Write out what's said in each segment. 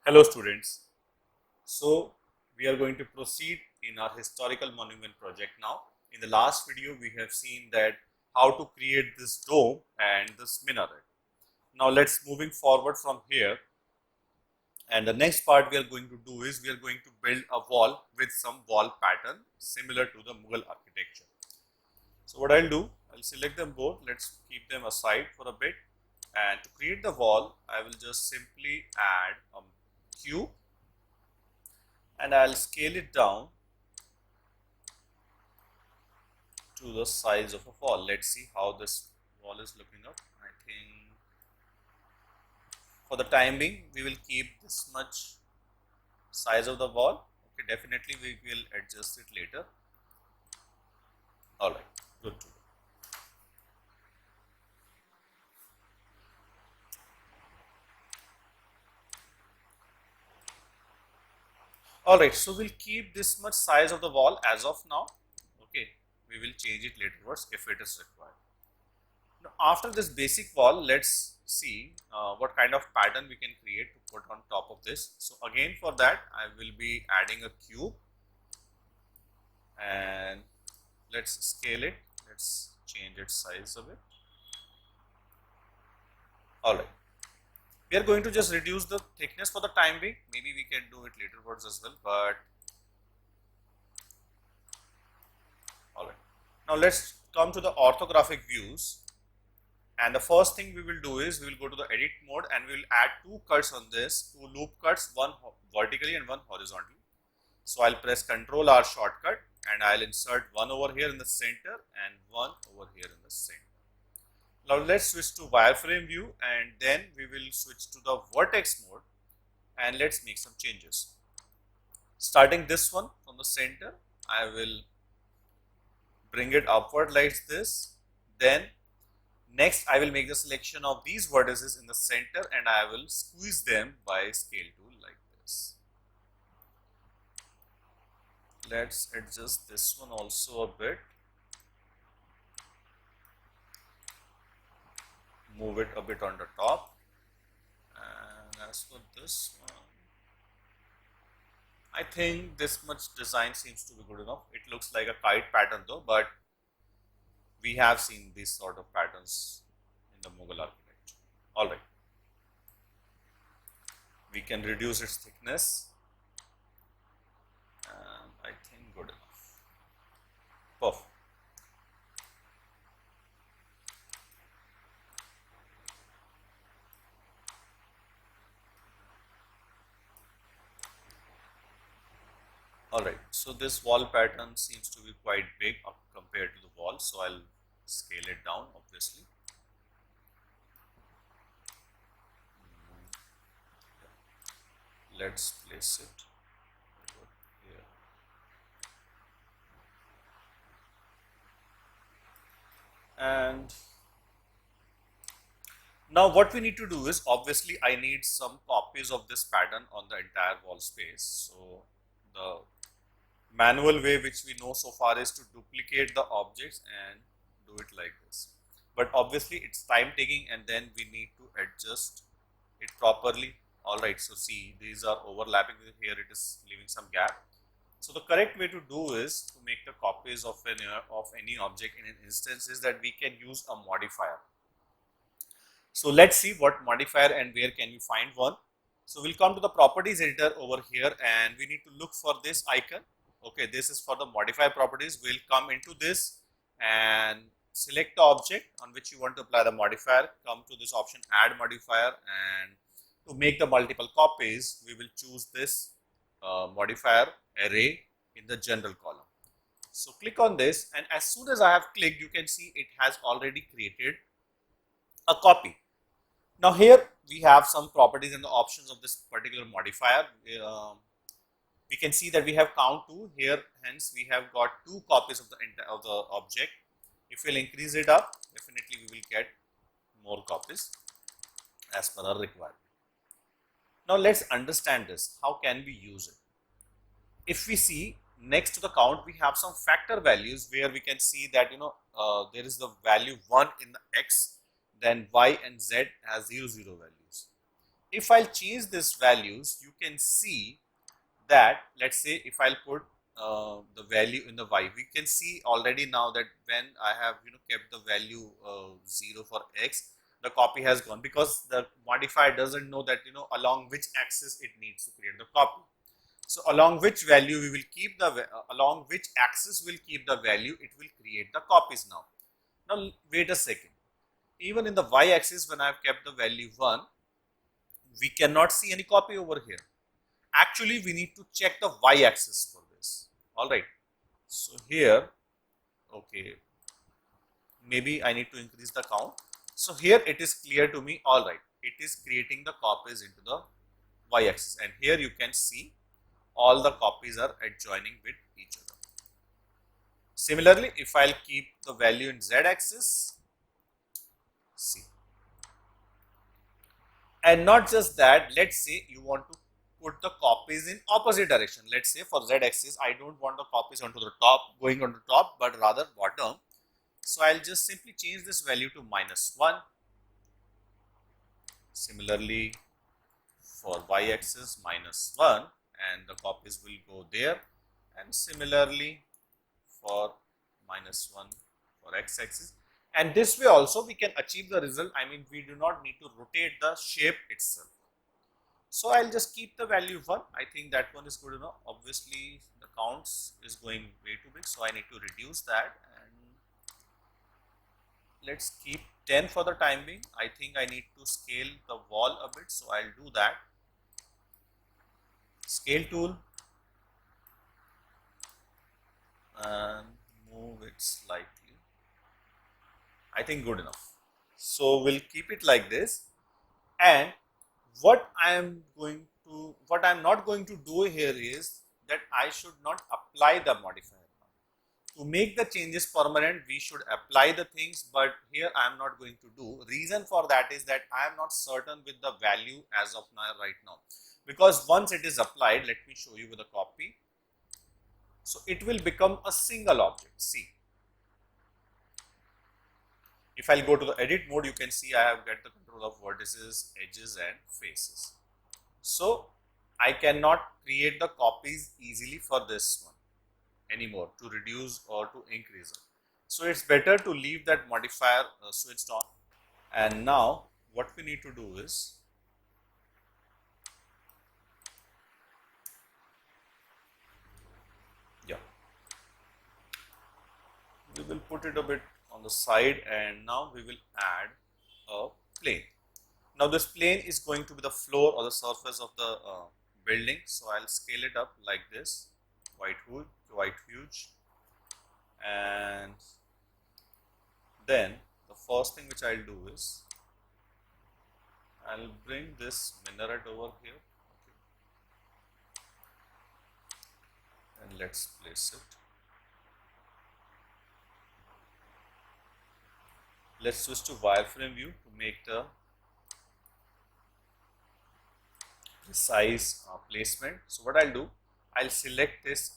Hello students. So we are going to proceed in our historical monument project now. In the last video we have seen that how to create this dome and this minaret. Now let's moving forward from here, and the next part we are going to do is we are going to build a wall with some wall pattern similar to the Mughal architecture. So what I'll do, I'll select them both. Let's keep them aside for a bit, and to create the wall I will just simply add a cube and I'll scale it down to the size of a wall. Let's see how this wall is looking up. I think for the time being we will keep this much size of the wall. Okay, definitely we will adjust it later. Alright, good to go. Alright, so we'll keep this much size of the wall as of now. Okay, we will change it later if it is required. Now, after this basic wall, let's see what kind of pattern we can create to put on top of this. So again, for that I will be adding a cube, and let's scale it. Let's change its size a bit. Alright, we are going to just reduce the thickness for the time being. Maybe we can do it later as well, but alright. Now let's come to the orthographic views. And the first thing we will do is we will go to the edit mode and we will add two cuts on this, two loop cuts, one vertically and one horizontally. So I'll press Ctrl R shortcut and I'll insert one over here in the center and one over here in the center. Now let's switch to wireframe view, and then we will switch to the vertex mode and let's make some changes. Starting this one from the center, I will bring it upward like this. Then next, I will make the selection of these vertices in the center and I will squeeze them by scale tool like this. Let's adjust this one also a bit. Move it a bit on the top. And as for this one, I think this much design seems to be good enough. It looks like a kite pattern though, but we have seen these sort of patterns in the Mughal architecture. Alright, we can reduce its thickness, and I think good enough. Perfect. Alright, so this wall pattern seems to be quite big compared to the wall, so I'll scale it down obviously. Let's place it over here. And now what we need to do is, obviously I need some copies of this pattern on the entire wall space. So the manual way which we know so far is to duplicate the objects and do it like this. But obviously it's time taking, and then we need to adjust it properly. Alright, so see, these are overlapping with here, it is leaving some gap. So the correct way to do is to make the copies of any object in an instance is that we can use a modifier. So let's see what modifier and where can we find one. So we'll come to the properties editor over here and we need to look for this icon. Okay, this is for the modifier properties. We'll come into this and select the object on which you want to apply the modifier. Come to this option, add modifier, and to make the multiple copies, we will choose this modifier array in the general column. So click on this, and as soon as I have clicked, you can see it has already created a copy. Now here we have some properties and the options of this particular modifier. We can see that we have count 2 here, hence we have got 2 copies of the object. If we'll increase it up, definitely we will get more copies as per our requirement. Now let's understand this. How can we use it? If we see next to the count, we have some factor values where we can see that there is the value 1 in the x, then y and z has 0, 0 values. if I'll change these values, you can see that, let's say if I'll put the value in the y, we can see already now that when I have kept the value 0 for x, the copy has gone, because the modifier doesn't know that along which axis it needs to create the copy. So along which value we will keep the along which axis will keep the value, it will create the copies now. Now wait a second, even in the y axis when I have kept the value 1, we cannot see any copy over here. Actually we need to check the y axis for this. All right, so here, okay, maybe I need to increase the count. So here it is clear to me. All right, it is creating the copies into the y axis, and here you can see all the copies are adjoining with each other. Similarly, if I'll keep the value in z axis, see, and not just that, let's say you want to put the copies in opposite direction. Let's say for z axis, I don't want the copies onto the top, going on the top, but rather bottom. So I'll just simply change this value to -1. Similarly, for y axis, -1, and the copies will go there. And similarly for -1 for x axis. And this way also we can achieve the result. I mean, we do not need to rotate the shape itself. So I'll just keep the value 1. I think that one is good enough. Obviously the counts is going way too big, so I need to reduce that, and let's keep 10 for the time being. I think I need to scale the wall a bit, so I'll do that. Scale tool and move it slightly. I think good enough. So we'll keep it like this. And what I'm not going to do here is that I should not apply the modifier. To make the changes permanent, we should apply the things, but here I am not going to do. Reason for that is that I am not certain with the value as of now, right now, because once it is applied, let me show you with a copy. So it will become a single object. See, if I'll go to the edit mode, you can see I have got the control of vertices, edges and faces. So I cannot create the copies easily for this one anymore to reduce or to increase it. So it's better to leave that modifier switched on. And now what we need to do is, we will put it a bit on the side, and now we will add a plane. Now this plane is going to be the floor or the surface of the building. So I'll scale it up like this, quite huge. And then the first thing which I'll do is, I'll bring this minaret over here, and let's place it. Let's switch to wireframe view to make the precise placement. So what I'll do, I'll select this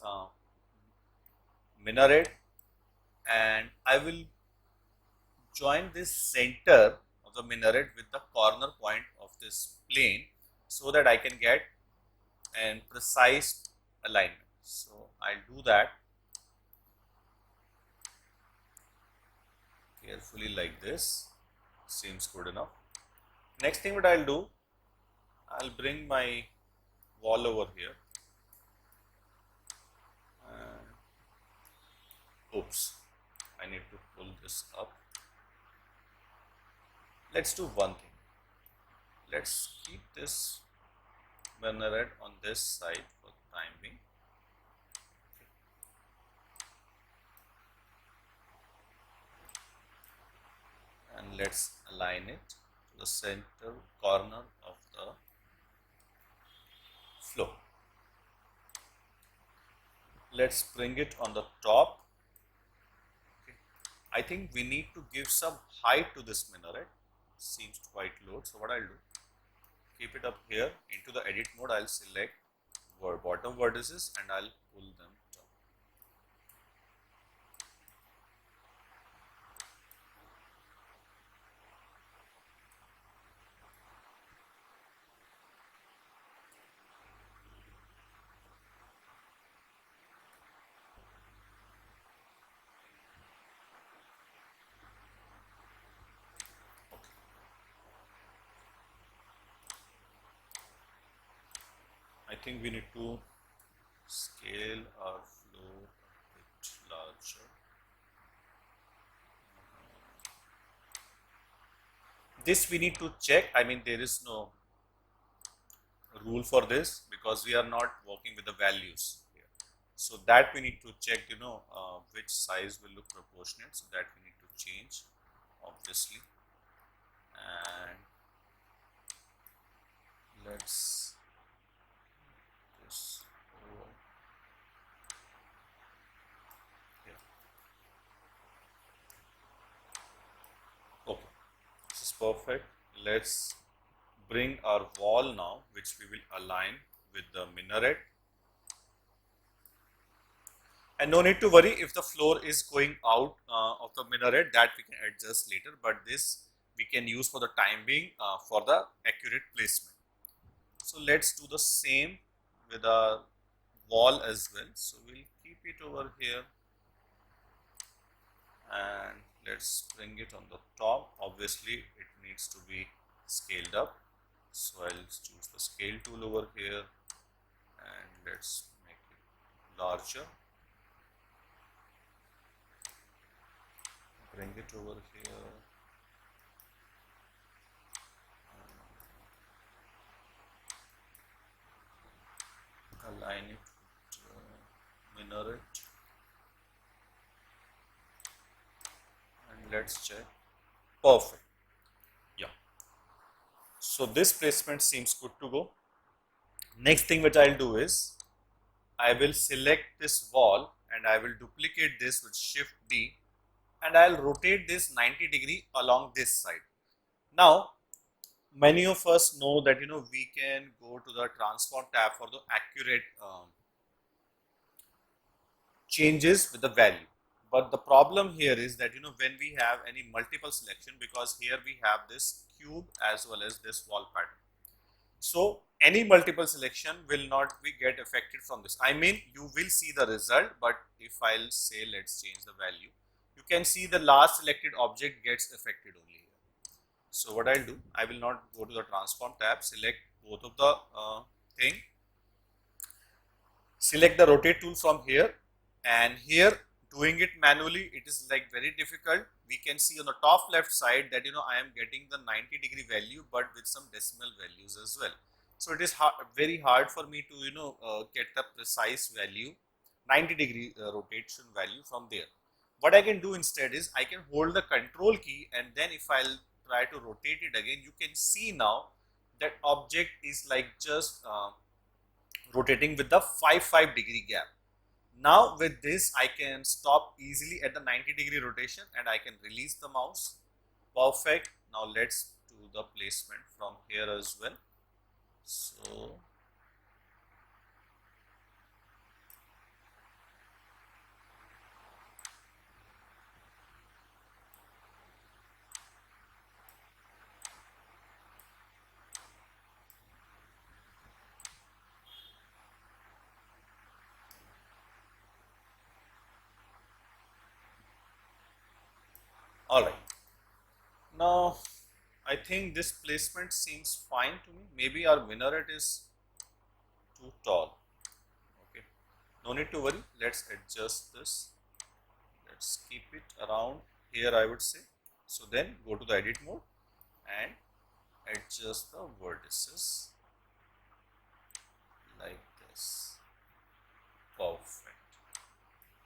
minaret, and I will join this center of the minaret with the corner point of this plane, so that I can get an precise alignment. So I'll do that carefully like this. Seems good enough. Next thing what I'll do, I'll bring my wall over here. Oops, I need to pull this up. Let's do one thing. Let's keep this minaret on this side for the time being. And let's align it to the center corner of the floor. Let's bring it on the top. Okay. I think we need to give some height to this minaret. Seems quite low. So what I'll do, keep it up here into the edit mode. I'll select bottom vertices and I'll pull them down. think we need to scale our flow a bit larger. This we need to check. I mean, there is no rule for this because we are not working with the values here. So that we need to check, which size will look proportionate. So that we need to change, obviously. And let's this over here. Okay, this is perfect. Let's bring our wall now, which we will align with the minaret. And no need to worry if the floor is going out of the minaret, that we can adjust later, but this we can use for the time being for the accurate placement. So let's do the same with our wall as well. So we'll keep it over here and let's bring it on the top. Obviously it needs to be scaled up. So I'll choose the scale tool over here and let's make it larger. Bring it over here. Align it with minaret. And let's check. Perfect. Yeah. So this placement seems good to go. Next thing which I'll do is I will select this wall and I will duplicate this with Shift D and I'll rotate this 90° along this side. Now, many of us know that we can go to the transform tab for the accurate changes with the value. But the problem here is that when we have any multiple selection, because here we have this cube as well as this wall pattern. So any multiple selection will not be get affected from this. I mean, you will see the result, but if I'll say let's change the value, you can see the last selected object gets affected only here. So what I'll do, I will not go to the transform tab, select both of the thing, select the rotate tool from here, and here doing it manually, it is like very difficult. We can see on the top left side that I am getting the 90° value, but with some decimal values as well. So it is very hard for me to get the precise value, 90° rotation value from there. What I can do instead is I can hold the control key, and then if I'll try to rotate it again, you can see now that object is like just rotating with the 5 degree gap. Now with this I can stop easily at the 90° rotation and I can release the mouse. Perfect. Now let's do the placement from here as well. So alright. Now I think this placement seems fine to me. Maybe our minaret is too tall. Okay, no need to worry. Let's adjust this. Let's keep it around here, I would say. So then go to the edit mode and adjust the vertices like this. Perfect.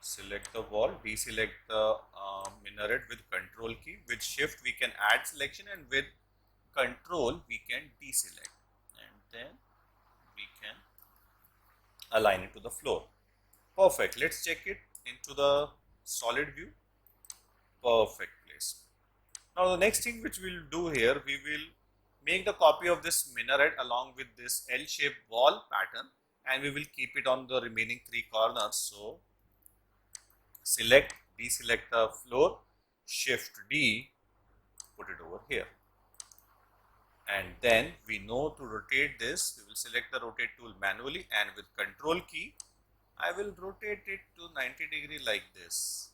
Select the wall, deselect the minaret with control key. With shift we can add selection, and with control we can deselect, and then we can align it to the floor. Perfect. Let's check it into the solid view. Perfect place. Now the next thing which we'll do here, we will make the copy of this minaret along with this L-shaped wall pattern, and we will keep it on the remaining 3 corners. So select, deselect the floor, Shift D, put it over here. And then we know to rotate this, we will select the rotate tool manually, and with control key, I will rotate it to 90° like this.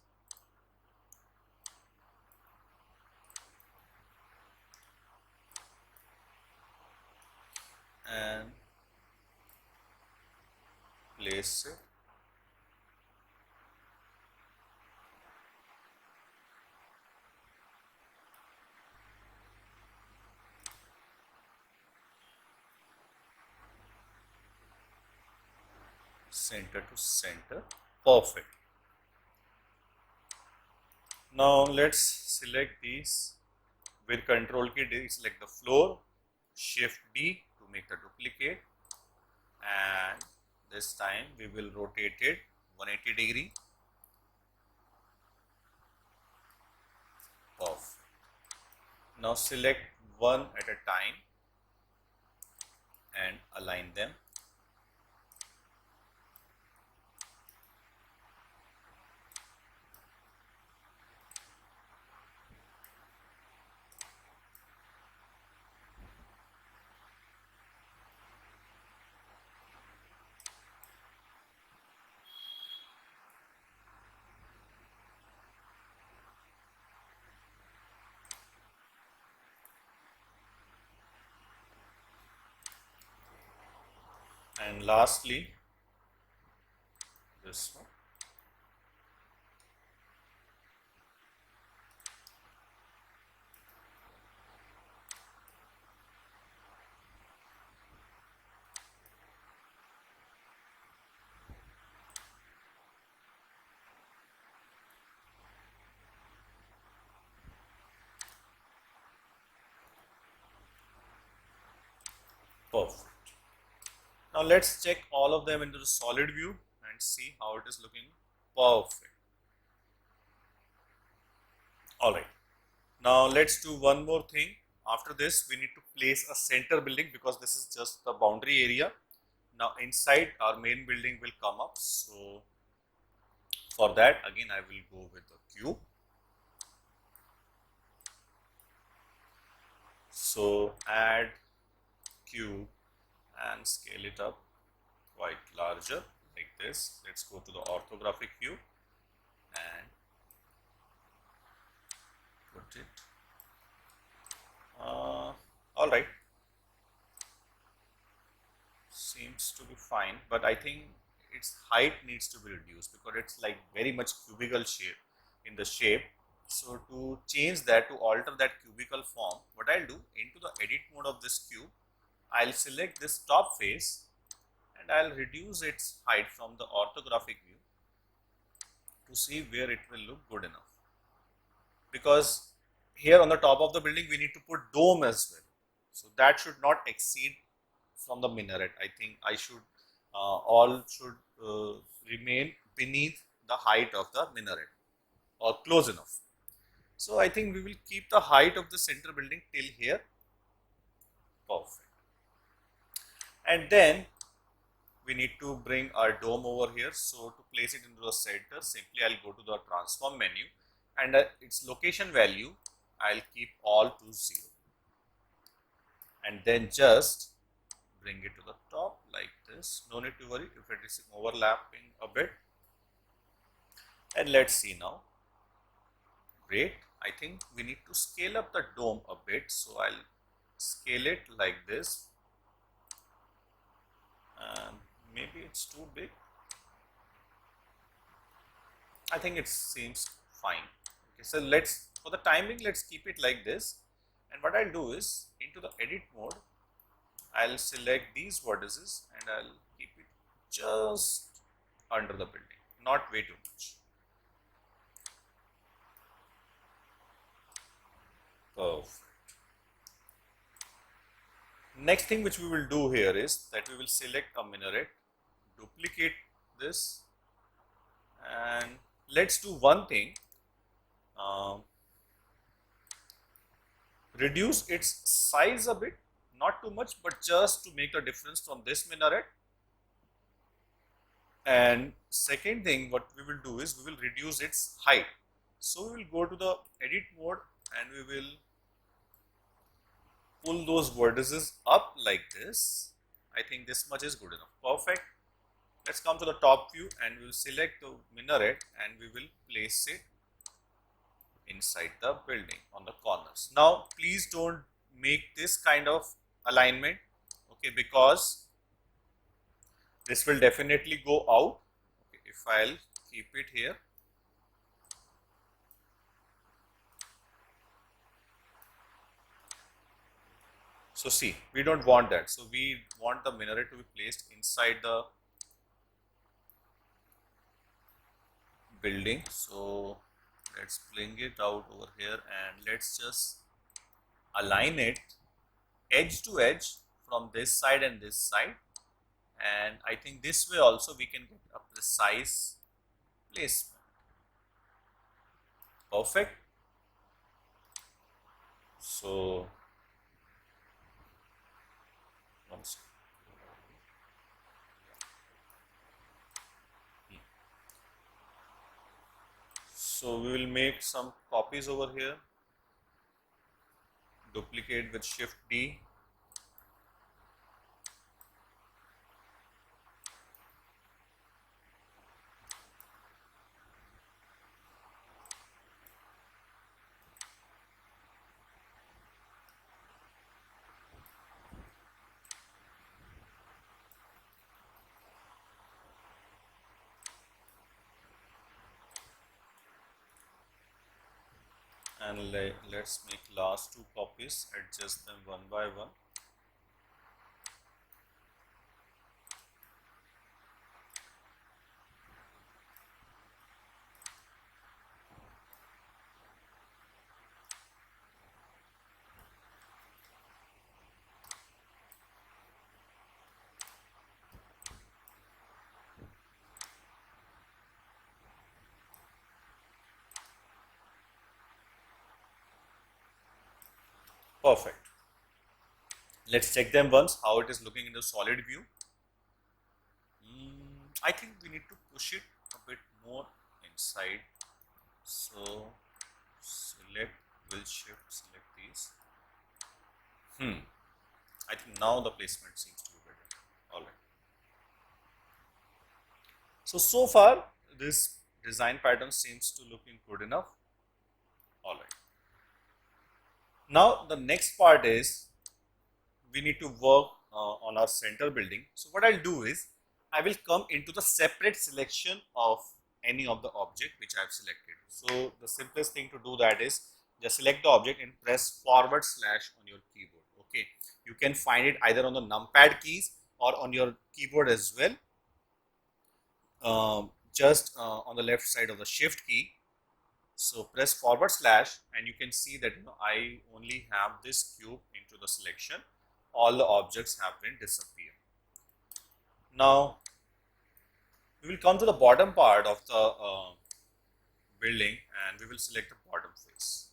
And place it center to center. Perfect. Now let's select these with control key D, select the floor, shift D to make the duplicate, and this time we will rotate it 180 degree. Off. Now select one at a time and align them. And lastly, this one. Perfect. Now let's check all of them into the solid view and see how it is looking. Perfect. Alright. Now let's do one more thing. After this, we need to place a center building because this is just the boundary area. Now inside our main building will come up. So for that, again I will go with the cube. So add cube and scale it up quite larger like this. Let's go to the orthographic view and put it. All right, seems to be fine, but I think its height needs to be reduced because it's like very much cubical shape in the shape. So to change that, to alter that cubical form, what I'll do, into the edit mode of this cube, I'll select this top face and I'll reduce its height from the orthographic view to see where it will look good enough. Because here on the top of the building we need to put dome as well. So that should not exceed from the minaret. I think I should all should remain beneath the height of the minaret or close enough. So I think we will keep the height of the center building till here. Perfect. And then we need to bring our dome over here. So to place it into the center, simply I'll go to the transform menu and its location value I'll keep all to 0. And then just bring it to the top like this. No need to worry if it is overlapping a bit. And let's see now. Great. I think we need to scale up the dome a bit. So I'll scale it like this. Maybe it's too big. I think it seems fine. Okay, so let's, for the timing, let's keep it like this. And what I'll do is, into the edit mode, I'll select these vertices and I'll keep it just under the building, not way too much. Perfect. Next thing which we will do here is that we will select a minaret, duplicate this, and let's do one thing. Reduce its size a bit, not too much, but just to make the difference from this minaret. And second thing, what we will do is we will reduce its height. So we will go to the edit mode and we will pull those vertices up like this. I think this much is good enough. Perfect. Let's come to the top view and we will select the minaret and we will place it inside the building on the corners. Now please don't make this kind of alignment, okay, because this will definitely go out. Okay, if I'll keep it here, so see, we don't want that. So we want the minaret to be placed inside the building. So let's bring it out over here and let's just align it edge to edge from this side and this side, and I think this way also we can get a precise placement. Perfect. So one second. So we will make some copies over here, duplicate with Shift D. And let's make last two copies, adjust them one by one. Perfect. Let's check them once, how it is looking in the solid view. I think we need to push it a bit more inside. So select, will shift, select these. I think now the placement seems to be better. All right. So far this design pattern seems to looking good enough. All right. Now the next part is we need to work on our center building. So what I'll do is I will come into the separate selection of any of the object which I have selected. So the simplest thing to do that is just select the object and press / on your keyboard. Okay, you can find it either on the numpad keys or on your keyboard as well. Just on the left side of the shift key. So press / and you can see that I only have this cube into the selection. All the objects have been disappeared. Now we will come to the bottom part of the building and we will select the bottom face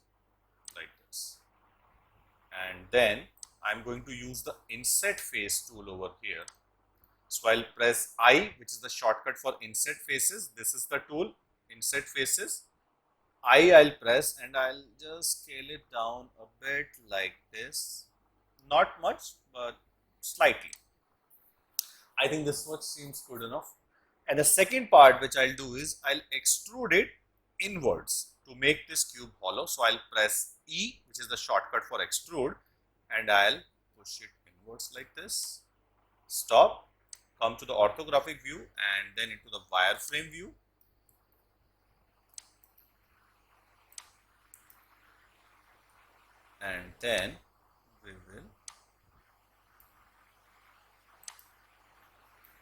like this. And then I'm going to use the inset face tool over here. So I'll press I, which is the shortcut for inset faces. This is the tool, inset faces. I'll press and I'll just scale it down a bit like this. Not much, but slightly. I think this much seems good enough. And the second part which I'll do is I'll extrude it inwards to make this cube hollow. So I'll press E, which is the shortcut for extrude, and I'll push it inwards like this. Stop, come to the orthographic view and then into the wireframe view. And then we will,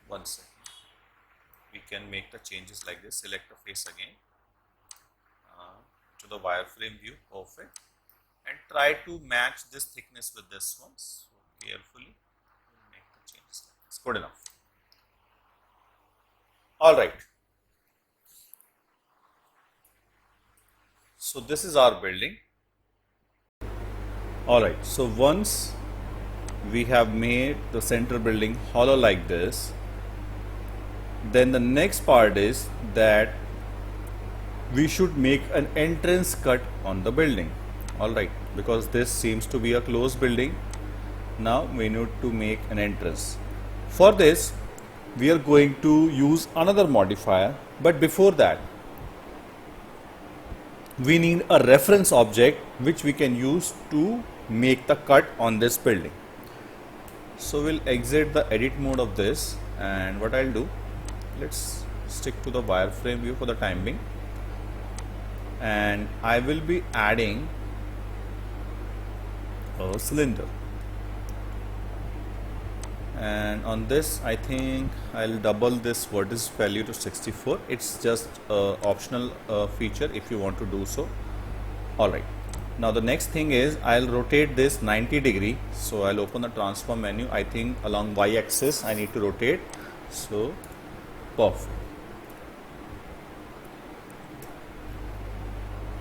one second, we can make the changes like this. Select the face again, to the wireframe view, perfect, and try to match this thickness with this one. So carefully make the changes like this. Good enough. All right. So this is our building. Alright, so once we have made the center building hollow like this, then the next part is that we should make an entrance cut on the building. Alright, because this seems to be a closed building. Now we need to make an entrance. For this, we are going to use another modifier, but before that, we need a reference object which we can use to make the cut on this building. So we'll exit the edit mode of this And what I'll do, let's stick to the wireframe view for the time being, and I will be adding a cylinder. And on this, I think I'll double this vertex value to 64. It's just a optional feature if you want to do so. Alright, now the next thing is I'll rotate this 90 degree. So I'll open the transform menu. I think along y axis I need to rotate. So perfect.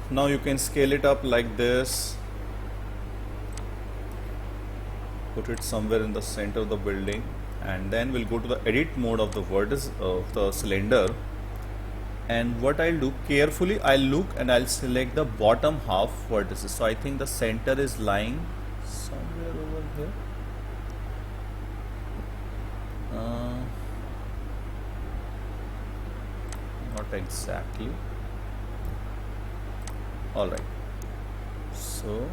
Now you can scale it up like this, put it somewhere in the center of the building, and then we'll go to the edit mode of the vertex of the cylinder. And what I'll do, carefully I'll look and I'll select the bottom half vertices. So I think the center is lying somewhere over here. Not exactly. Alright, so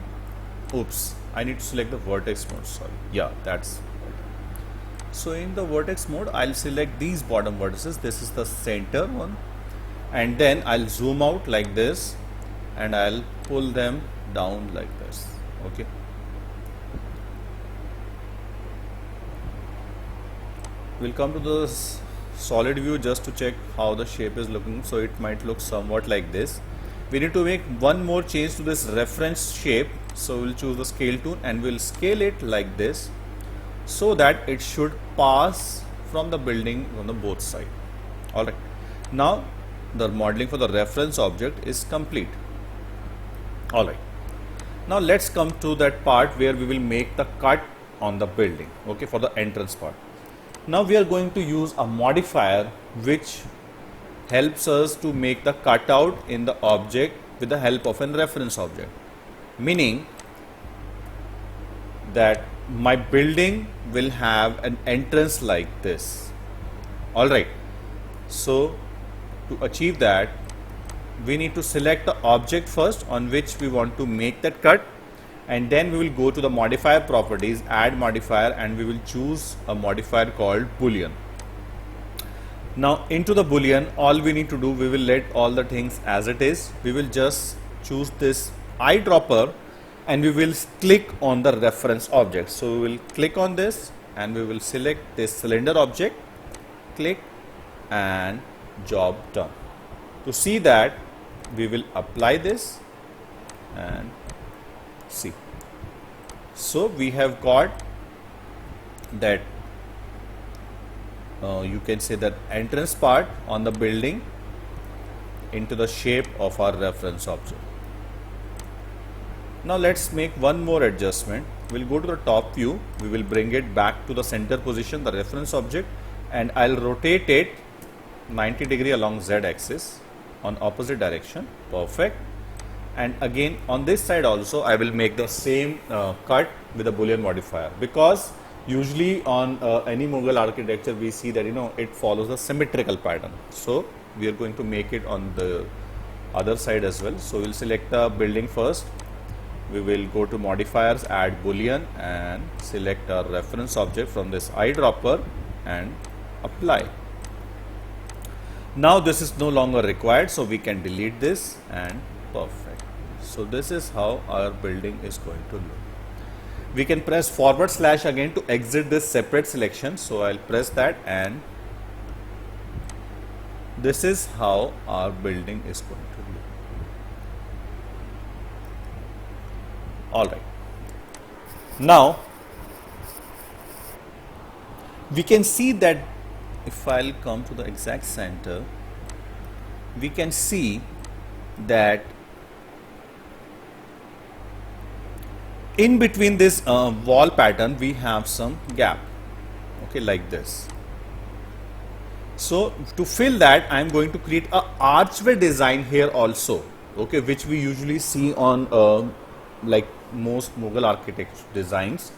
oops, I need to select the vertex mode, sorry. Yeah, that's right. So in the vertex mode, I'll select these bottom vertices. This is the center one, and then I'll zoom out like this and I'll pull them down like this. Okay, we'll come to the solid view just to check how the shape is looking. So it might look somewhat like this. We need to make one more change to this reference shape. So we'll choose the scale tool and we'll scale it like this, so that it should pass from the building on the both side. Alright, now the modeling for the reference object is complete. Alright, now let's come to that part where we will make the cut on the building, okay, for the entrance part. Now we are going to use a modifier which helps us to make the cutout in the object with the help of a reference object, meaning that my building will have an entrance like this. Alright, so to achieve that, we need to select the object first on which we want to make that cut, and then we will go to the modifier properties, add modifier, and we will choose a modifier called boolean. Now into the boolean, all we need to do, we will let all the things as it is. We will just choose this eyedropper and we will click on the reference object. So we will click on this and we will select this cylinder object, click, and job done. To see that, we will apply this and see. So we have got that you can say that entrance part on the building into the shape of our reference object. Now let's make one more adjustment. We'll go to the top view, we will bring it back to the center position, the reference object, and I'll rotate it 90 degree along Z axis on opposite direction. Perfect. And again on this side also I will make the same cut with a boolean modifier, because usually on any Mughal architecture we see that it follows a symmetrical pattern. So we are going to make it on the other side as well. So we'll select the building first. We will go to modifiers, add boolean, and select our reference object from this eyedropper and apply. Now this is no longer required, so we can delete this, and perfect. So this is how our building is going to look. We can press / again to exit this separate selection. So I'll press that, and this is how our building is going to look. Alright. Now we can see that if I'll come to the exact center, we can see that in between this wall pattern we have some gap, okay, like this. So to fill that, I am going to create a archway design here also, okay, which we usually see on like most Mughal architecture designs.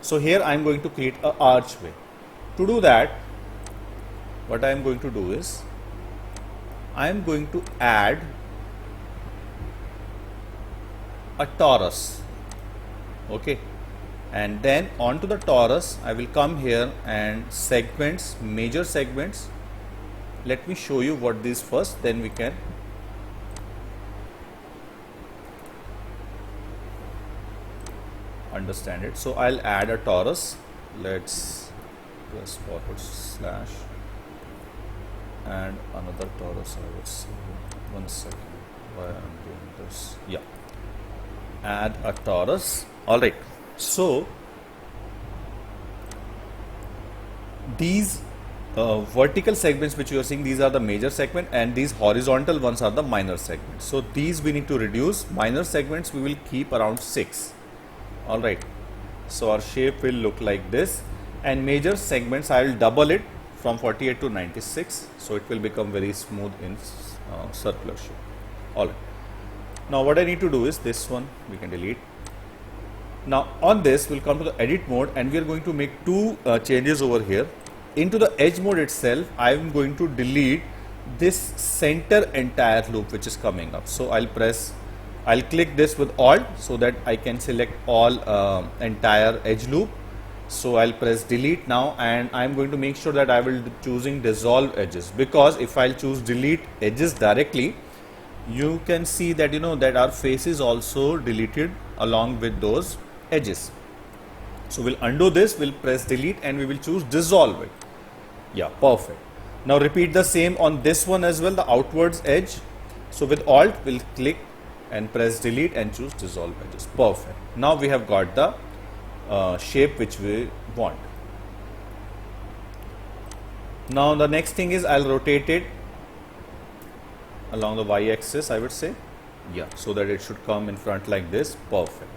So here I am going to create a archway. To do that, what I am going to do is I am going to add a torus, okay, and then onto the torus I will come here and segments, major segments. Let me show you what these first, then we can understand it. So I'll add a torus. Let's press /, and another torus. I would say 1 second. Why I'm doing this? Yeah, add a torus. All right. So these vertical segments which you are seeing, these are the major segment, and these horizontal ones are the minor segments. So these we need to reduce. Minor segments we will keep around 6. All right. So our shape will look like this, and major segments I will double it from 48 to 96, so it will become very smooth in circular shape. All right. Now what I need to do is this one we can delete. Now on this we'll come to the edit mode, and we are going to make two changes over here. Into the edge mode itself, I am going to delete this center entire loop which is coming up. So I'll click this with Alt so that I can select all entire edge loop. So I'll press delete now, and I'm going to make sure that I will choosing dissolve edges, because if I'll choose delete edges directly, you can see that that our face is also deleted along with those edges. So we'll undo this, we'll press delete, and we will choose dissolve it. Yeah, perfect. Now repeat the same on this one as well, the outwards edge. So with Alt we'll click and press delete and choose dissolve edges. Perfect. Now we have got the shape which we want. Now the next thing is I'll rotate it along the y-axis, I would say. Yeah, so that it should come in front like this. Perfect.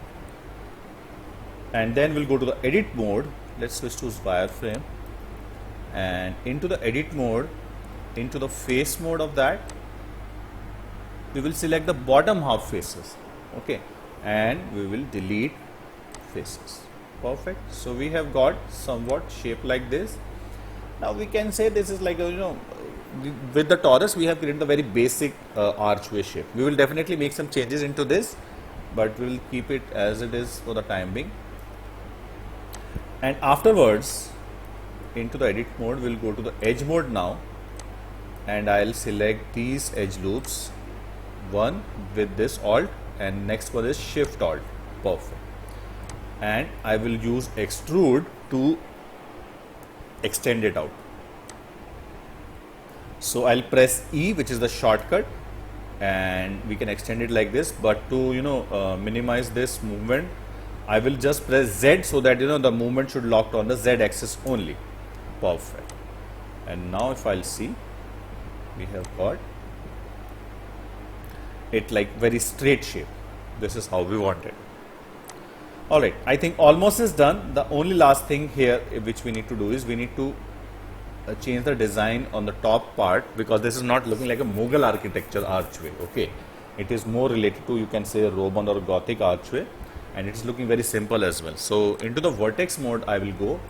And then we'll go to the edit mode. Let's switch to wireframe, and into the edit mode, into the face mode of that, we will select the bottom half faces. Okay, and we will delete faces. Perfect. So we have got somewhat shape like this. Now we can say this is like with the torus we have created the very basic archway shape. We will definitely make some changes into this, but we will keep it as it is for the time being. And afterwards, into the edit mode, we'll go to the edge mode now, and I'll select these edge loops, one with this Alt, and next one is Shift Alt. Perfect. And I will use extrude to extend it out. So I'll press E, which is the shortcut, and we can extend it like this. But to minimize this movement, I will just press Z so that the movement should lock on the Z axis only. Perfect. And now if I'll see, we have got it like very straight shape. This is how we want it. Alright, I think almost is done. The only last thing here which we need to do is we need to change the design on the top part, because this is not looking like a Mughal architecture archway. Okay, it is more related to, you can say, a Roman or Gothic archway, and it's looking very simple as well. So into the vertex mode I will go,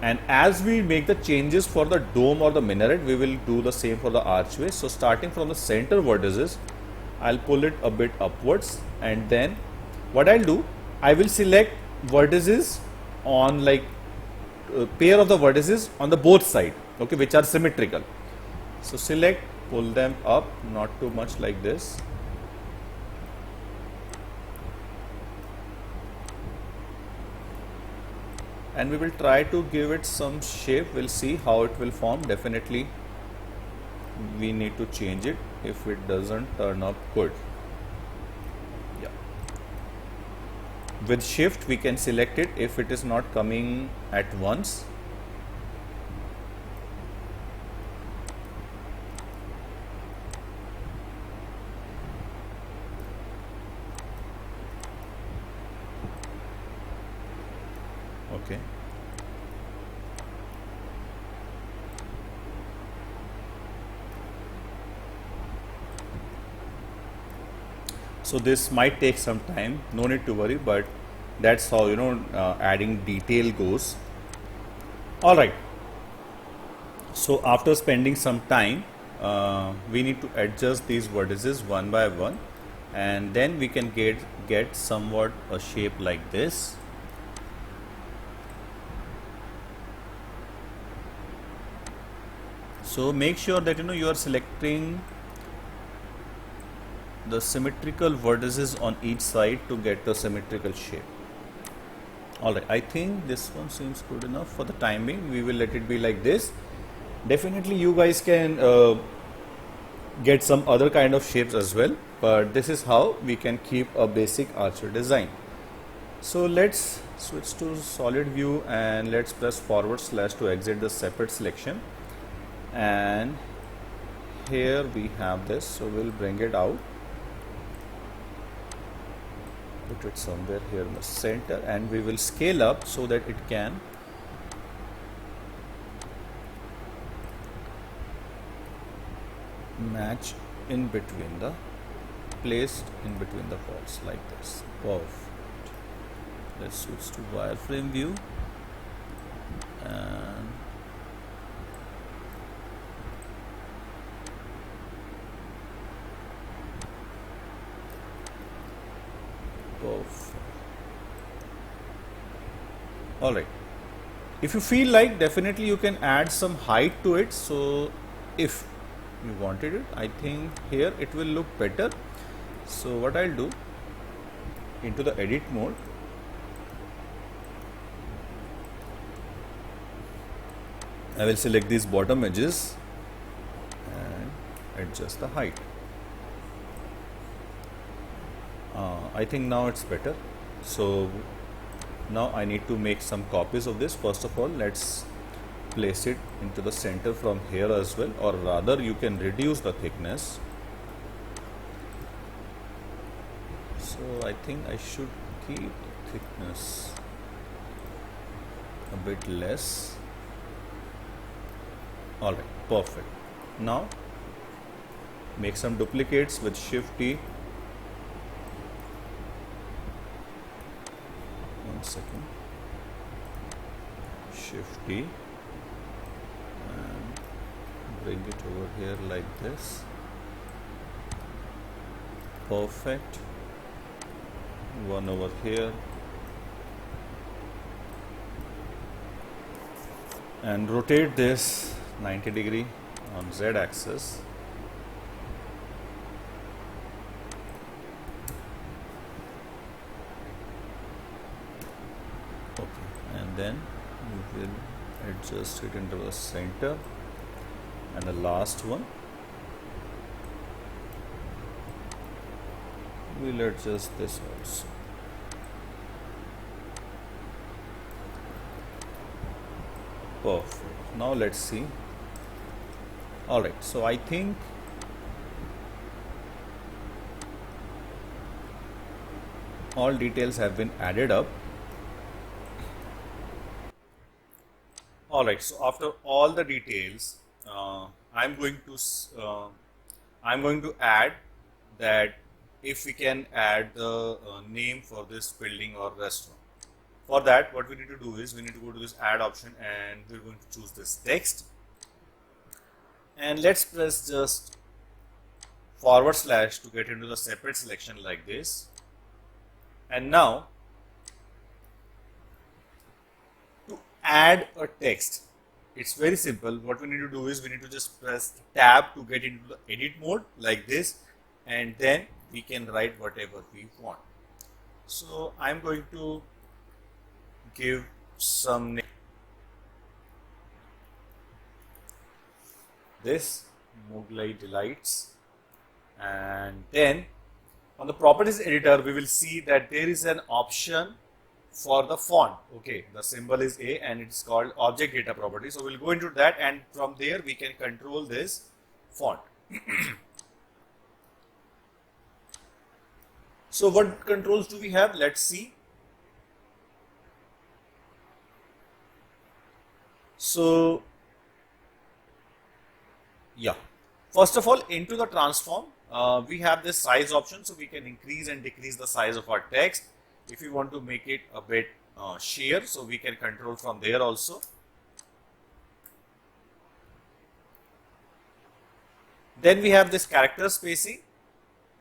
and as we make the changes for the dome or the minaret, we will do the same for the archway. So starting from the center vertices, I'll pull it a bit upwards, and then what I'll do, I will select vertices on like a pair of the vertices on the both side, okay, which are symmetrical. So select, pull them up, not too much like this. And we will try to give it some shape. We'll see how it will form. Definitely we need to change it if it doesn't turn up good. Yeah. With shift we can select it if it is not coming at once. Okay. So this might take some time, no need to worry, but that's how adding detail goes. All right. So after spending some time, we need to adjust these vertices one by one, and then we can get somewhat a shape like this. So make sure that you are selecting the symmetrical vertices on each side to get the symmetrical shape. Alright, I think this one seems good enough for the time being. We will let it be like this. Definitely you guys can get some other kind of shapes as well, but this is how we can keep a basic archer design. So let's switch to solid view and let's press forward slash to exit the separate selection. And here we have this, so we'll bring it out, put it somewhere here in the center, and we will scale up so that it can match in between the placed in between the walls like this. Perfect. Let's switch to wireframe view and perfect. All right. If you feel like, definitely you can add some height to it. So if you wanted it, I think here it will look better. So what I'll do, into the edit mode, I will select these bottom edges and adjust the height. I think now it's better. So now I need to make some copies of this. First of all, let's place it into the center from here as well, or rather you can reduce the thickness. So I think I should keep the thickness a bit less. Alright, perfect. Now make some duplicates with Shift T. One second. Shift T and bring it over here like this. Perfect. One over here. And rotate this 90 degree on Z axis. Okay, and then we will adjust it into the center, and the last one we'll adjust this also. Perfect. Now let's see. Alright, so I think all details have been added up. Alright, so after all the details, I'm going to add that if we can add the name for this building or restaurant. For that, what we need to do is we need to go to this add option and we're going to choose this text. And let's press just forward slash to get into the separate selection like this. And now to add a text, it's very simple. What we need to do is we need to just press tab to get into the edit mode like this, and then we can write whatever we want. So I'm going to give some name. This Mughlai Delights, and then on the properties editor we will see that there is an option for the font. Okay, the symbol is A and it's called object data property. So we'll go into that, and from there we can control this font. So what controls do we have? Let's see. So yeah, first of all, into the transform, we have this size option, so we can increase and decrease the size of our text. If you want to make it a bit sheer, so we can control from there also. Then we have this character spacing.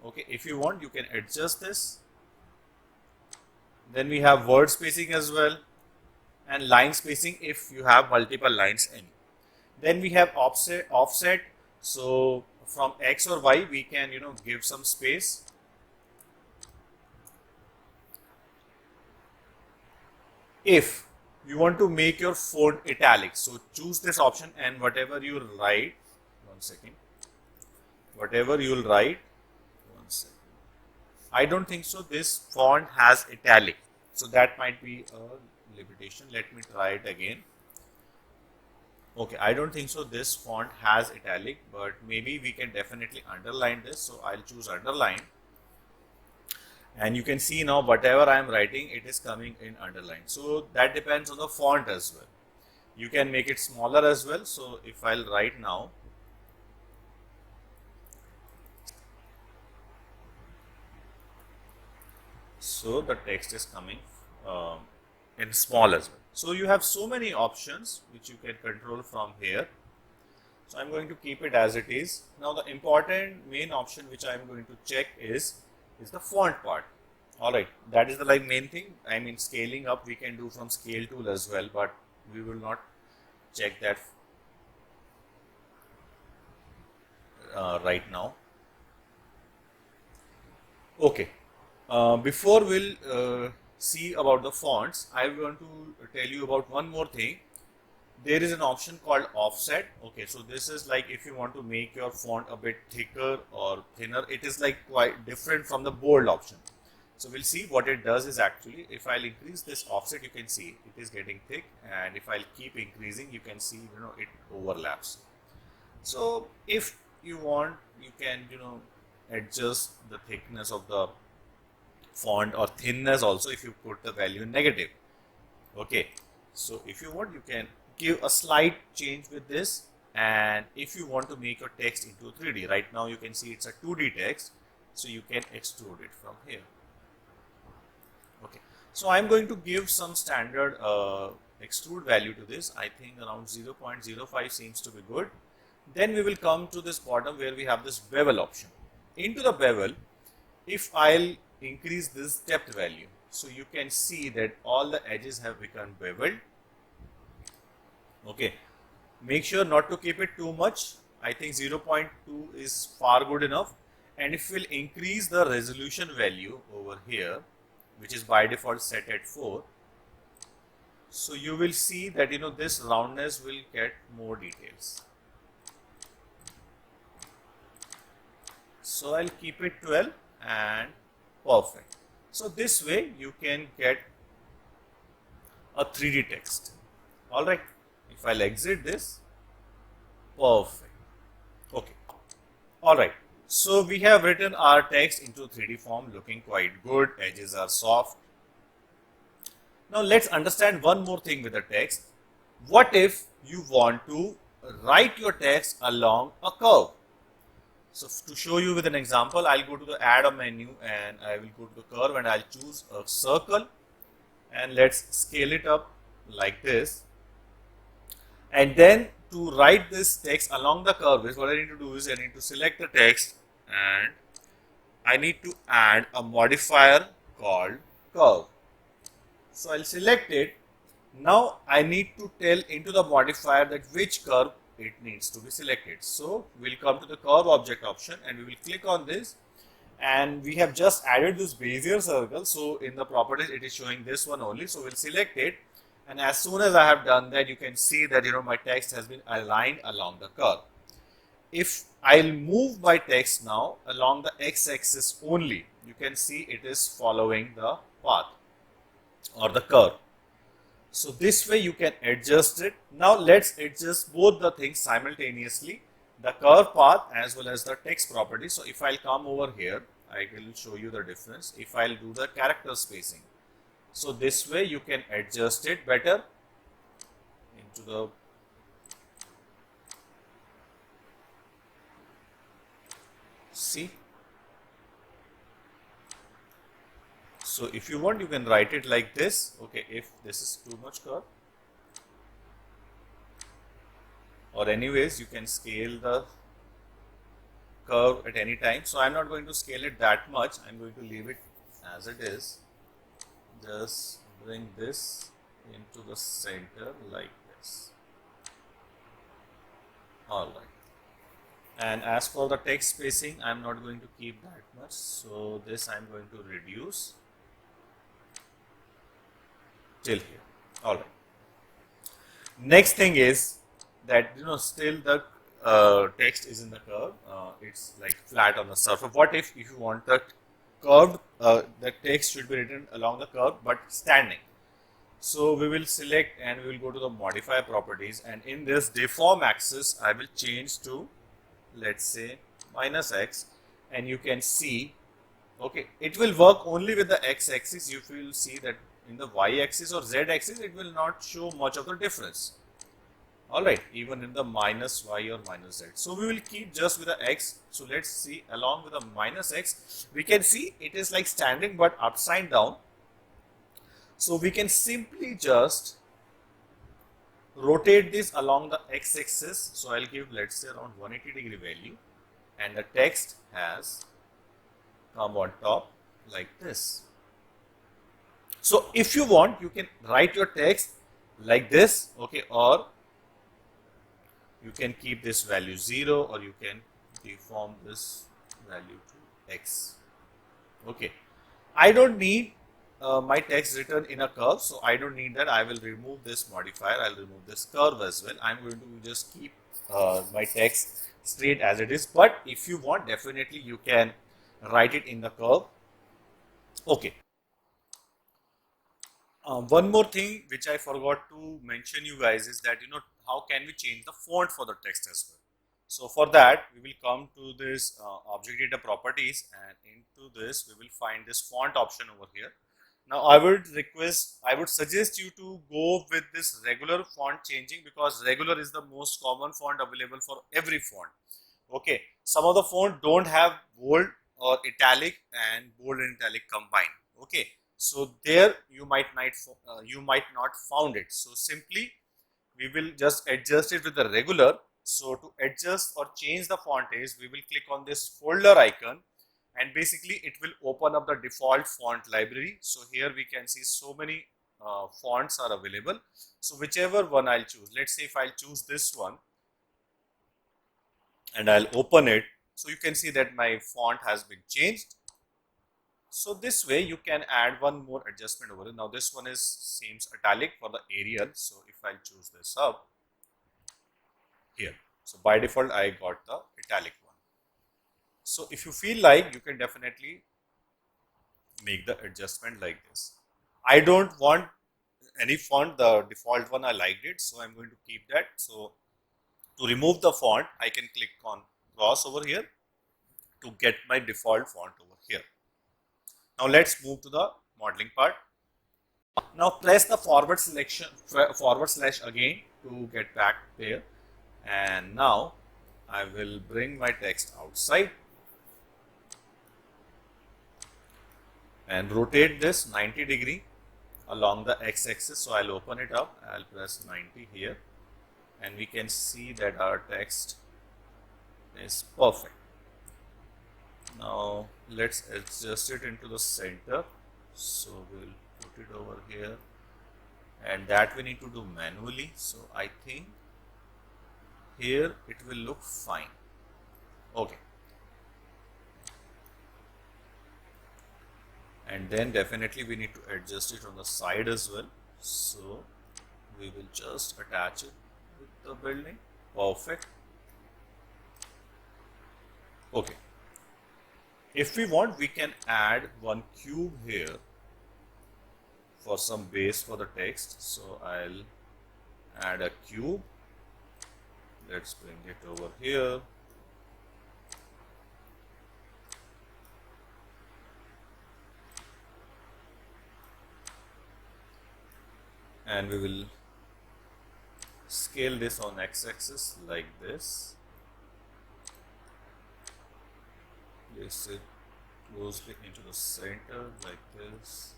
Okay, if you want, you can adjust this. Then we have word spacing as well, and line spacing if you have multiple lines in. Then we have offset. So from X or Y, we can, give some space. If you want to make your font italic, so choose this option, and whatever you write, one second, whatever you'll write, one second. I don't think so. This font has italic, so that might be a limitation. Let me try it again. Okay, I don't think so. This font has italic, but maybe we can definitely underline this. So I'll choose underline, and you can see now whatever I am writing, it is coming in underline. So that depends on the font as well. You can make it smaller as well. So if I'll write now, so the text is coming in small as well. So you have so many options which you can control from here. So I'm going to keep it as it is. Now the important main option which I'm going to check is the font part. Alright, that is the main thing. I mean, scaling up we can do from scale tool as well, but we will not check that right now. Okay, before we'll see about the fonts, I want to tell you about one more thing. There is an option called offset. Okay, so this is like if you want to make your font a bit thicker or thinner, it is like quite different from the bold option. So we'll see what it does is actually, if I'll increase this offset, you can see it is getting thick, and if I'll keep increasing, you can see, it overlaps. So if you want, you can, adjust the thickness of the font or thinness also if you put the value in negative. Okay, so if you want, you can give a slight change with this, and if you want to make your text into 3D, right now you can see it's a 2D text, so you can extrude it from here. Okay, so I'm going to give some standard extrude value to this. I think around 0.05 seems to be good. Then we will come to this bottom where we have this bevel option. Into the bevel, if I'll increase this depth value, so you can see that all the edges have become beveled. Okay, make sure not to keep it too much. I think 0.2 is far good enough. And if we'll increase the resolution value over here, which is by default set at 4, so you will see that this roundness will get more details. So I'll keep it 12 and perfect. So this way you can get a 3D text. Alright, if I'll exit this, perfect. Okay, alright. So we have written our text into 3D form, looking quite good, edges are soft. Now let's understand one more thing with the text. What if you want to write your text along a curve? So to show you with an example, I'll go to the add a menu and I will go to the curve and I'll choose a circle, and let's scale it up like this. And then to write this text along the curve, what I need to do is I need to select the text and I need to add a modifier called curve. So I'll select it. Now I need to tell into the modifier that which curve it needs to be selected. So we'll come to the curve object option and we will click on this, and we have just added this Bezier circle. So in the properties it is showing this one only. So we'll select it, and as soon as I have done that, you can see that my text has been aligned along the curve. If I'll move my text now along the x-axis only, you can see it is following the path or the curve. So this way you can adjust it. Now let's adjust both the things simultaneously, the curve path as well as the text property. So if I'll come over here, I will show you the difference. If I'll do the character spacing, so this way you can adjust it better into the see. So if you want, you can write it like this. Okay, if this is too much curve, or anyways, you can scale the curve at any time. So I'm not going to scale it that much. I'm going to leave it as it is. Just bring this into the center like this. Alright. And as for the text spacing, I'm not going to keep that much. So this I'm going to reduce till here. Alright. Next thing is that still the text is in the curve. It's like flat on the surface. What if you want the curved, the text should be written along the curve but standing. So we will select and we will go to the modify properties, and in this deform axis I will change to, let's say, -x, and you can see, okay, it will work only with the x-axis. You will see that in the y-axis or z-axis it will not show much of the difference. Alright, even in the -y or -z. So we will keep just with the x. So let's see, along with the -x, we can see it is like standing but upside down. So we can simply just rotate this along the x-axis. So I'll give, let's say, around 180-degree value, and the text has come on top like this. So if you want, you can write your text like this, okay, or you can keep this value 0, or you can deform this value to x. Okay, I don't need my text written in a curve, so I don't need that. I will remove this modifier. I'll remove this curve as well. I'm going to just keep my text straight as it is. But if you want, definitely you can write it in the curve. Okay. One more thing which I forgot to mention you guys is that how can we change the font for the text as well. So for that we will come to this object data properties, and into this we will find this font option over here. Now I would suggest you to go with this regular font changing, because regular is the most common font available for every font. Okay, some of the font don't have bold or italic, and bold and italic combined. Okay, so there you might not found it. So simply we will just adjust it with the regular. So to adjust or change the font is, we will click on this folder icon, and basically it will open up the default font library. So here we can see so many fonts are available. So whichever one I'll choose, let's say if I'll choose this one and I'll open it, so you can see that my font has been changed. So this way you can add one more adjustment over it. Now this one seems italic for the Arial. So if I'll choose this up here, so by default I got the italic one. So if you feel like, you can definitely make the adjustment like this. I don't want any font, the default one I liked it, so I'm going to keep that. So to remove the font, I can click on cross over here to get my default font over here. Now let's move to the modeling part. Now press the forward slash again to get back there, and now I will bring my text outside and rotate this 90-degree along the x-axis. So I'll open it up, I'll press 90 here, and we can see that our text is perfect. Now let's adjust it into the center. So we'll put it over here, and that we need to do manually. So I think here it will look fine. Okay. And then definitely we need to adjust it on the side as well. So we will just attach it with the building. Perfect. Okay. If we want, we can add one cube here for some base for the text. So I'll add a cube. Let's bring it over here. And we will scale this on x-axis like this. Place it closely into the center like this.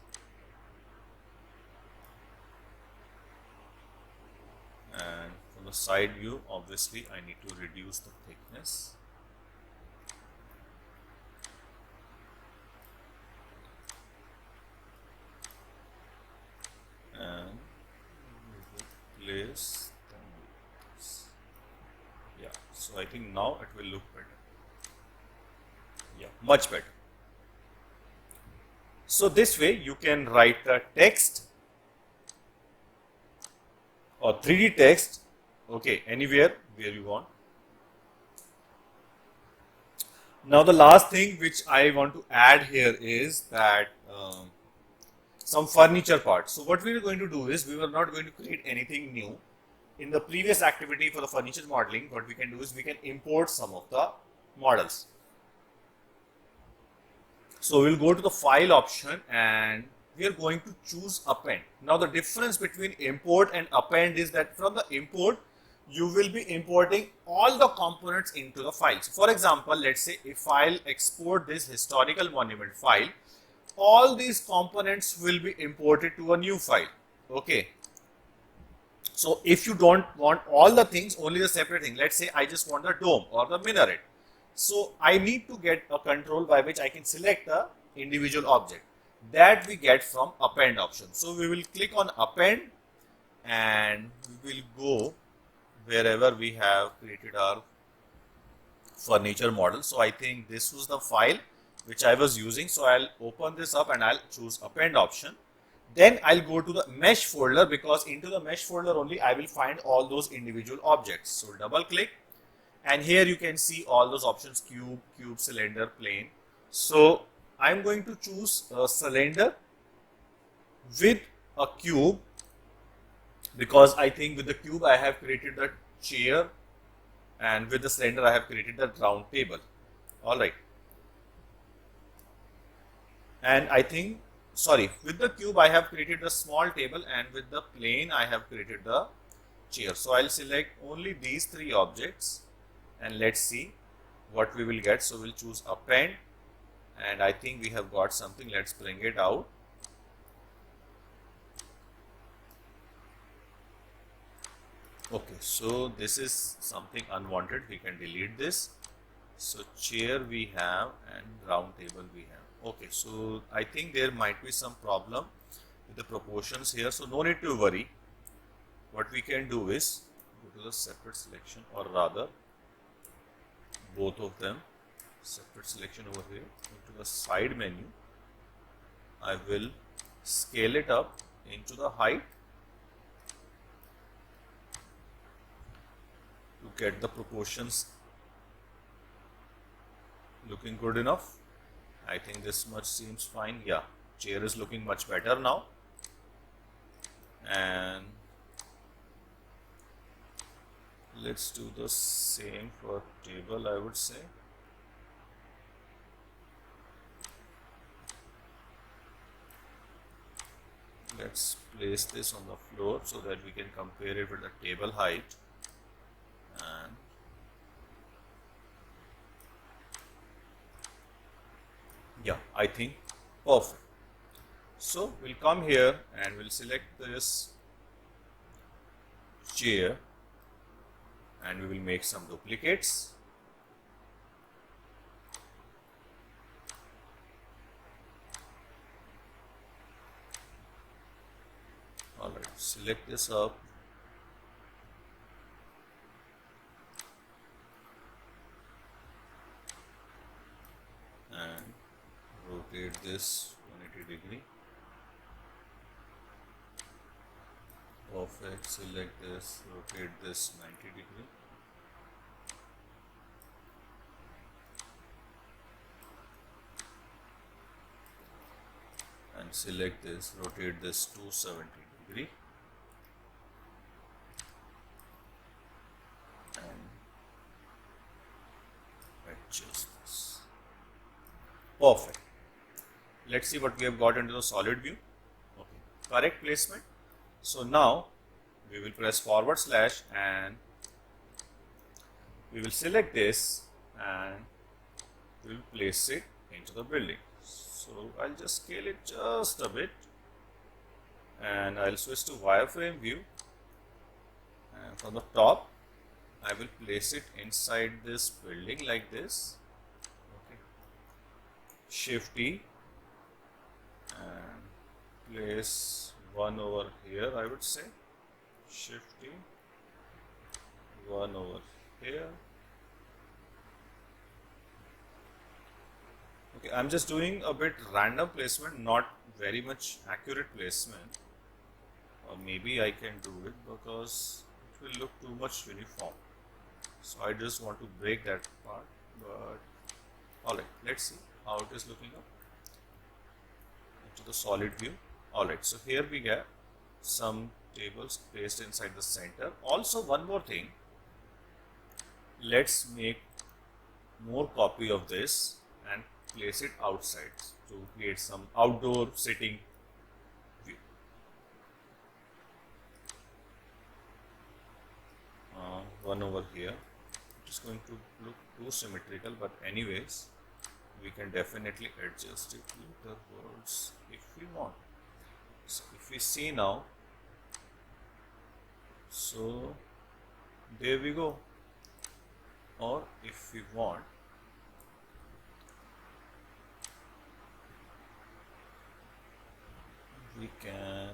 And from the side view, obviously I need to reduce the thickness. And place the, yeah, Yeah, so I think now it will look better. Yeah, much better. So this way you can write the text or 3D text, okay, anywhere where you want. Now the last thing which I want to add here is that some furniture parts. So what we are going to do is we were not going to create anything new. In the previous activity for the furniture modeling, what we can do is we can import some of the models. So we'll go to the file option and we are going to choose append. Now the difference between import and append is that from the import, you will be importing all the components into the files. For example, let's say if I'll export this historical monument file, all these components will be imported to a new file. Okay. So if you don't want all the things, only the separate thing, let's say I just want the dome or the minaret. So I need to get a control by which I can select the individual object. That we get from append option. So we will click on append and we will go wherever we have created our furniture model. So I think this was the file which I was using. So I'll open this up and I'll choose append option. Then I'll go to the mesh folder because into the mesh folder only I will find all those individual objects. So double click and here you can see all those options: cube, cylinder, plane. So I'm going to choose a cylinder with a cube because I think with the cube I have created the chair and with the cylinder I have created the round table. Alright. And I think, sorry, with the cube I have created the small table and with the plane I have created the chair. So I'll select only these three objects and let's see what we will get. So we'll choose append and I think we have got something. Let's bring it out. Okay, so this is something unwanted. We can delete this. So chair we have and round table we have. Okay, so I think there might be some problem with the proportions here. So no need to worry. What we can do is go to the separate selection, or rather both of them, separate selection over here. Go to the side menu. I will scale it up into the height to get the proportions looking good enough. I think this much seems fine. Yeah, chair is looking much better now. And let's do the same for table, I would say. Let's place this on the floor so that we can compare it with the table height. And yeah, I think perfect. So we'll come here and we'll select this chair and we will make some duplicates. Alright, select this up. And rotate this 180 degree. Perfect. Select this, rotate this 90 degree. And select this, rotate this 270 degree. And adjust this. Perfect. Let's see what we have got into the solid view. Okay, correct placement. So now we will press forward slash and we will select this and we will place it into the building. So I'll just scale it just a bit and I'll switch to wireframe view, and from the top I will place it inside this building like this. Okay. Shift E and place one over here, I would say. Shift E, one over here. Okay, I'm just doing a bit random placement, not very much accurate placement. Or maybe I can do it because it will look too much uniform. So I just want to break that part. But alright, let's see how it is looking up into the solid view. Alright, so here we get some tables placed inside the center. Also, one more thing, let's make more copy of this and place it outside to create some outdoor sitting view. One over here, it is going to look too symmetrical, but anyways, we can definitely adjust it laterwards if we want. So if we see now, so there we go. Or if we want, we can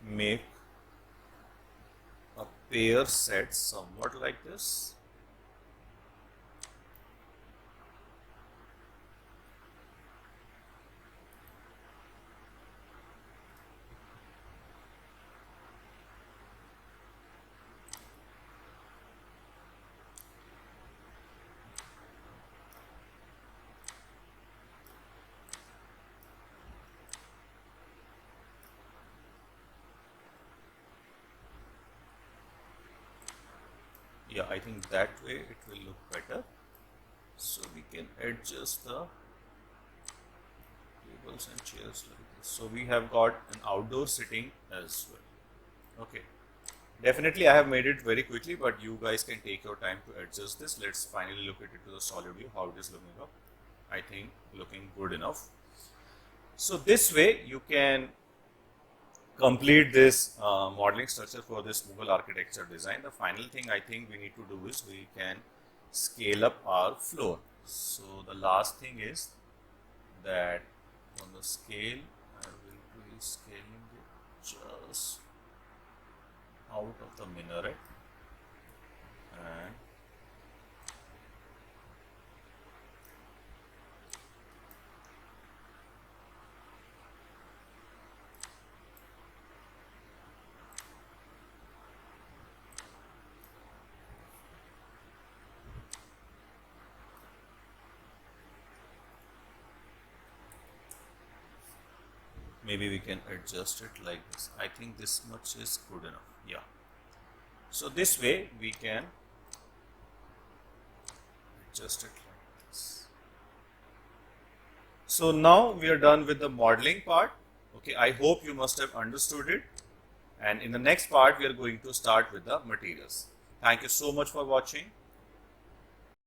make a pair set somewhat like this. Yeah, I think that way it will look better. So we can adjust the tables and chairs like this. So we have got an outdoor sitting as well. Okay. Definitely I have made it very quickly, but you guys can take your time to adjust this. Let's finally look at it to the solid view, how it is looking up. I think looking good enough. So this way you can complete this modeling structure for this Mughal architecture design. The final thing I think we need to do is we can scale up our floor. So the last thing is that on the scale I will be scaling it just out of the minaret and maybe we can adjust it like this. I think this much is good enough. Yeah. So this way we can adjust it like this. So now we are done with the modeling part. Okay, I hope you must have understood it. And in the next part, we are going to start with the materials. Thank you so much for watching.